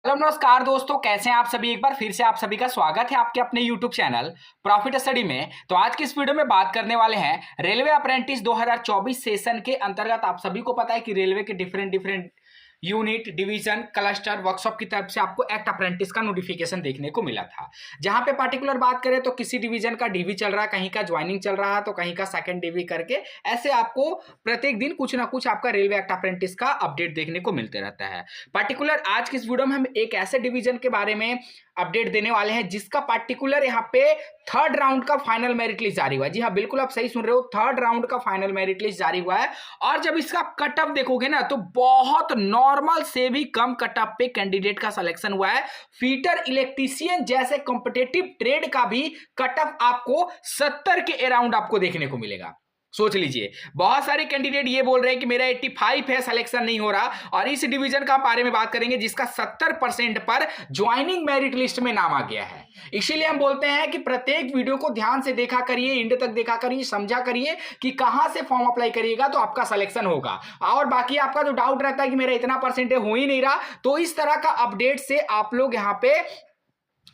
Hello नमस्कार दोस्तों, कैसे हैं आप सभी। एक बार फिर से आप सभी का स्वागत है आपके अपने यूट्यूब चैनल प्रॉफिट स्टडी में। तो आज की इस वीडियो में बात करने वाले हैं रेलवे अप्रेंटिस 2024 सेशन के अंतर्गत। आप सभी को पता है कि रेलवे के different unit, division, cluster, workshop की तरफ से आपको एक्ट अप्रेंटिस का नोटिफिकेशन देखने को मिला था। जहां पे पार्टिकुलर बात करें तो किसी डिवीजन का डीवी चल रहा है, कहीं का ज्वाइनिंग चल रहा है, तो कहीं का सेकंड डीवी करके ऐसे आपको प्रत्येक दिन कुछ ना कुछ आपका रेलवे एक्ट अप्रेंटिस का अपडेट देखने को मिलते रहता है। पार्टिकुलर आज की इस वीडियो में हम एक ऐसे डिवीजन के बारे में अपडेट देने वाले हैं जिसका पार्टिकुलर यहाँ पे थर्ड राउंड का फाइनल मेरिट लिस्ट जारी हुआ है। जी हाँ, बिल्कुल आप सही सुन रहे हो, थर्ड राउंड का फाइनल मेरिट लिस्ट जारी हुआ है। और जब इसका कट ऑफ देखोगे ना तो बहुत नॉर्मल से भी कम कट ऑफ पे कैंडिडेट का सिलेक्शन हुआ है। फीटर इलेक्ट्रीशियन जैसे कॉम्पिटेटिव ट्रेड का भी कट ऑफ आपको 70 के अराउंड आपको देखने को मिलेगा। सोच लीजिए, बहुत सारे कैंडिडेट ये बोल रहे हैं कि मेरा 85 है, सिलेक्शन नहीं हो रहा। और इस डिवीजन का बारे में बात करेंगे जिसका 70% पर ज्वाइनिंग मेरिट लिस्ट में नाम आ गया है। इसीलिए हम बोलते हैं कि प्रत्येक वीडियो को ध्यान से देखा करिए, एंड तक देखा करिए, समझा करिए कि कहां से फॉर्म अप्लाई करिएगा तो आपका सिलेक्शन होगा। और बाकी आपका जो डाउट रहता है कि मेरा इतना परसेंटेज हो ही नहीं रहा, तो इस तरह का अपडेट से आप लोग यहां पे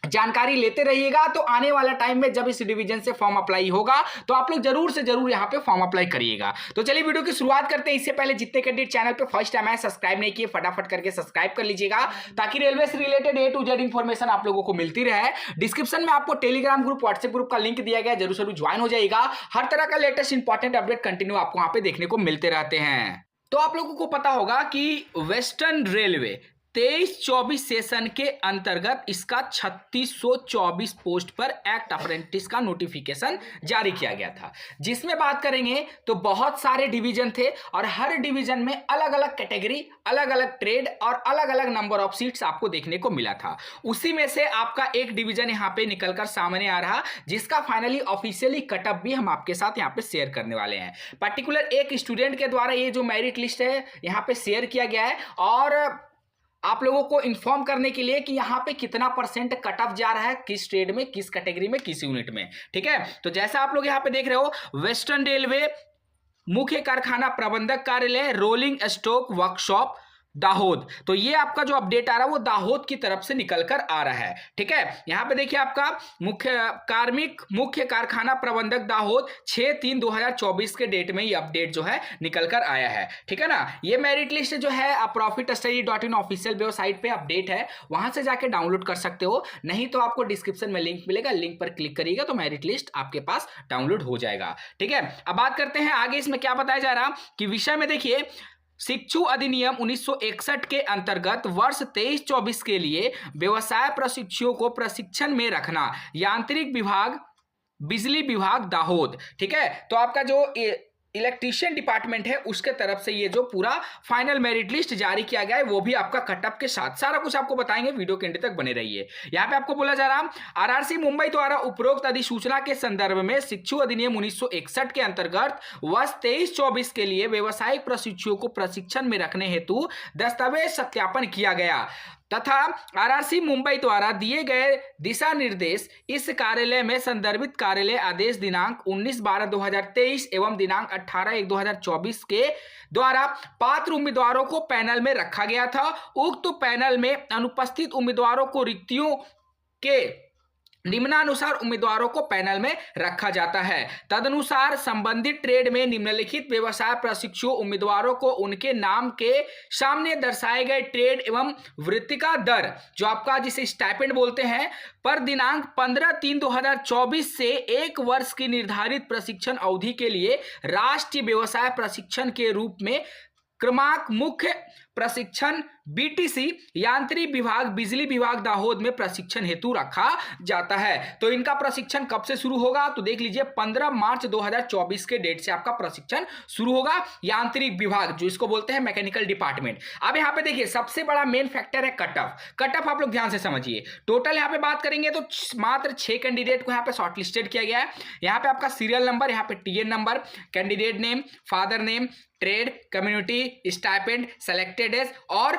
जानकारी लेते रहिएगा। तो आने वाला टाइम में जब इस डिवीजन से फॉर्म अप्लाई होगा तो आप लोग जरूर से जरूर यहां पे फॉर्म अप्लाई करिएगा। तो चलिए वीडियो की शुरुआत करते हैं। इससे पहले जितने कैंडिडेट चैनल पे फर्स्ट टाइम आए, सब्सक्राइब नहीं किए, फटाफट करके सब्सक्राइब कर लीजिएगा ताकि रेलवे से related A to Z information आप लोगों को मिलती रहे। डिस्क्रिप्शन में आपको टेलीग्राम ग्रुप, व्हाट्सएप ग्रुप का लिंक दिया गया है, जरूर जरूर ज्वाइन हो जाएगा। हर तरह का लेटेस्ट इंपॉर्टेंट अपडेट कंटिन्यू आपको वहां पे देखने को मिलते रहते हैं। तो आप लोगों को पता होगा कि वेस्टर्न रेलवे 23-24 सेशन के अंतर्गत इसका 3624 पोस्ट पर एक्ट अप्रेंटिस का नोटिफिकेशन जारी किया गया था। जिसमें बात करेंगे तो बहुत सारे डिवीजन थे और हर डिवीजन में अलग अलग कैटेगरी, अलग अलग ट्रेड और अलग अलग नंबर ऑफ सीट्स आपको देखने को मिला था। उसी में से आपका एक डिवीजन यहाँ पे निकलकर सामने आ रहा, जिसका फाइनली ऑफिशियली कटअप भी हम आपके साथ यहाँ पे शेयर करने वाले हैं। पर्टिकुलर एक स्टूडेंट के द्वारा ये जो मेरिट लिस्ट है यहाँ पे शेयर किया गया है और आप लोगों को इन्फॉर्म करने के लिए कि यहाँ पे कितना परसेंट कट ऑफ जा रहा है, किस ट्रेड में, किस कैटेगरी में, किस यूनिट में। ठीक है, तो जैसा आप लोग यहाँ पे देख रहे हो, वेस्टर्न रेलवे मुख्य कारखाना प्रबंधक कार्यालय, रोलिंग स्टॉक वर्कशॉप, दाहोद। तो ये आपका जो अपडेट आ रहा है वो दाहोद की तरफ से निकलकर आ रहा है। ठीक है, यहां पे देखिए आपका मुख्य कारखाना प्रबंधक दाहोद 6/3/2024 के डेट में ये अपडेट जो है निकलकर आया है। ठीक है ना। ये मेरिट लिस्ट जो है आप profitstudy.in ऑफिशियल वेबसाइट पे अपडेट है, वहां से जाके डाउनलोड कर सकते हो। नहीं तो आपको डिस्क्रिप्शन में लिंक मिलेगा, लिंक पर क्लिक करिएगा तो मेरिट लिस्ट आपके पास डाउनलोड हो जाएगा। ठीक है, अब बात करते हैं आगे इसमें क्या बताया जा रहा कि विषय में देखिए, शिक्षु अधिनियम 1961 के अंतर्गत वर्ष 23-24 के लिए व्यवसाय प्रशिक्षुओं को प्रशिक्षण में रखना, यांत्रिक विभाग, बिजली विभाग दाहोद। ठीक है, तो आपका जो इलेक्ट्रीशियन डिपार्टमेंट है उसके तरफ से ये जो पूरा फाइनल मेरिट लिस्ट जारी किया गया है वो भी आपका कटअप के साथ सारा कुछ आपको बताएंगे। वीडियो के एंड तक बने रहिए। यहाँ पे आपको बोला जा रहा, आरआरसी मुंबई द्वारा उपरोक्त अधिसूचना के संदर्भ में शिक्षु अधिनियम 1961 के अंतर्गत वर्ष 23-24 के लिए व्यवसायिक प्रशिक्षुओं को प्रशिक्षण में रखने हेतु दस्तावेज सत्यापन किया गया तथा आरआरसी मुंबई द्वारा दिए गए दिशा निर्देश इस कार्यालय में संदर्भित कार्यालय आदेश दिनांक 19/12/2023 एवं दिनांक 18/1/2024 के द्वारा पात्र उम्मीदवारों को पैनल में रखा गया था। उक्त पैनल में अनुपस्थित उम्मीदवारों को रिक्तियों के निम्नानुसार उम्मीदवारों को पैनल में रखा जाता है। तदनुसार संबंधित ट्रेड में निम्नलिखित व्यवसाय प्रशिक्षु उम्मीदवारों को उनके नाम के सामने दर्शाए गए ट्रेड एवं वृत्तिका दर, जो आपका जिसे स्टाइपेंड बोलते हैं, पर दिनांक 15/3/2024 से 1 वर्ष की निर्धारित प्रशिक्षण अवधि के लिए राष्ट्रीय व्यवसाय प्रशिक्षण के रूप में क्रमांक मुख्य प्रशिक्षण बीटीसी, यांत्रिक विभाग, बिजली विभाग दाहोद में प्रशिक्षण हेतु रखा जाता है। तो इनका प्रशिक्षण कब से शुरू होगा तो देख लीजिए, 15 मार्च 2024 के डेट से आपका प्रशिक्षण शुरू होगा। यांत्रिक विभाग जो इसको बोलते हैं मैकेनिकल डिपार्टमेंट। अब यहाँ पे देखिए सबसे बड़ा मेन फैक्टर है कट ऑफ। कट ऑफ आप लोग ध्यान से समझिए। टोटल यहाँ पे बात करेंगे तो मात्र 6 कैंडिडेट को यहाँ पे शॉर्टलिस्टेड किया गया है। यहाँ पे आपका सीरियल नंबर, यहाँ पे TN number, candidate name, father name, trade, community, stipend, selected as और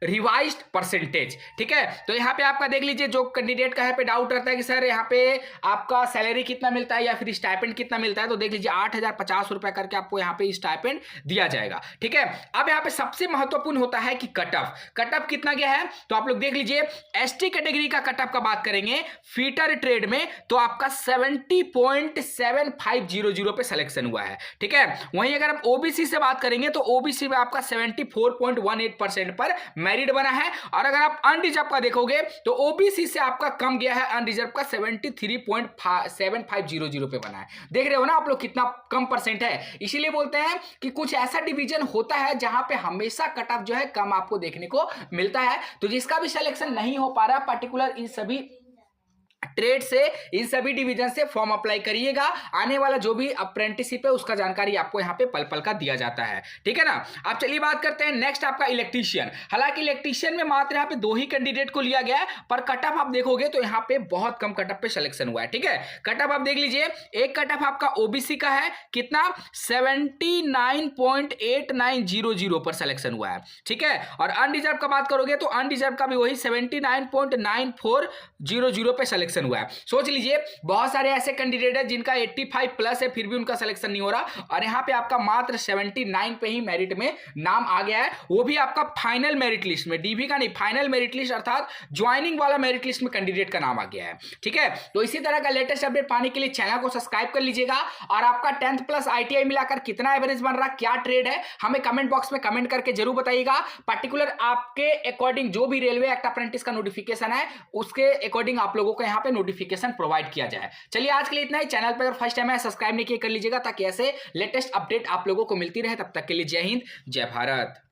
रिवाइज्ड परसेंटेज। ठीक है, तो यहाँ पे आपका देख लीजिए, जो कैंडिडेट का यहाँ पे डाउट रहता है कि सर यहाँ पे आपका सैलरी कितना मिलता है या फिर स्टाइपेंड कितना मिलता है, तो देख लीजिए 8,050 रुपए करके आपको यहाँ पे स्टाइपेंड दिया जाएगा। ठीक है, अब यहाँ पे सबसे महत्वपूर्ण होता है कि कट ऑफ कितना गया है, तो आप लोग देख लीजिए एसटी कैटेगरी का कट ऑफ का बात करेंगे फीटर ट्रेड में, तो आपका 70.7500 पे सिलेक्शन हुआ है। ठीक है, वहीं अगर हम ओबीसी से बात करेंगे तो ओबीसी में आपका 74.18% पर मेरिट बना है, और अगर आप अनरिजर्व का देखोगे तो ओबीसी से आपका कम गया है, अनरिजर्व का 73.7500 पे बना है। देख रहे हो ना आप लोग कितना कम परसेंट है। इसीलिए बोलते हैं कि कुछ ऐसा डिवीजन होता है जहां पे हमेशा कट ऑफ जो है कम आपको देखने को मिलता है। तो जिसका भी सिलेक्शन नहीं हो पा रहा पर्टिकुलर इन सभी ट्रेड से, इन सभी डिवीजन से फॉर्म अप्लाई करिएगा। आने वाला जो भी अप्रेंटिसशिप है उसका जानकारी आपको यहाँ पे पल पल का दिया जाता है। ठीक है ना। अब चलिए बात करते हैं नेक्स्ट आपका इलेक्ट्रीशियन। हालांकि इलेक्ट्रीशियन में मात्र यहाँ पे 2 ही कैंडिडेट को लिया गया है, पर कट ऑफ आप देखोगे तो यहाँ पे बहुत कम कट ऑफ पे सिलेक्शन हुआ है। ठीक है, कट ऑफ आप देख लीजिए, एक कट ऑफ आपका ओबीसी का है कितना 79.8900 पर सिलेक्शन हुआ है। ठीक है, और अनरिजर्व का बात करोगे तो अनरिजर्व का भी वही 79.9400 पे सिलेक्शन हुआ है। सोच लीजिए बहुत सारे ऐसे कैंडिडेट हैं जिनका 85 प्लस है फिर भी उनका सिलेक्शन नहीं हो रहा, और यहां पे आपका मात्र 79 पे ही मेरिट में नाम आ गया है, वो भी आपका फाइनल मेरिट लिस्ट में, डीवी का नहीं, फाइनल मेरिट लिस्ट अर्थात ज्वाइनिंग वाला मेरिट लिस्ट में कैंडिडेट का नाम आ गया है। ठीक है, तो इसी तरह का लेटेस्ट अपडेट पाने के लिए चैनल को सब्सक्राइब कर लीजिएगा। और आपका 10th प्लस ITI मिलाकर कितना एवरेज बन रहा, क्या ट्रेड है, हमें कमेंट बॉक्स में कमेंट करके जरूर बताइएगा। पर्टिकुलर आपके अकॉर्डिंग जो भी रेलवे एक्ट अप्रेंटिस का नोटिफिकेशन है उसके अकॉर्डिंग आप लोगों को यहाँ पे नोटिफिकेशन प्रोवाइड किया जाए। चलिए आज के लिए इतना ही। चैनल पर अगर फर्स्ट टाइम है सब्सक्राइब नहीं किया कर लीजिएगा, ताकि ऐसे लेटेस्ट अपडेट आप लोगों को मिलती रहे। तब तक के लिए जय हिंद, जय भारत।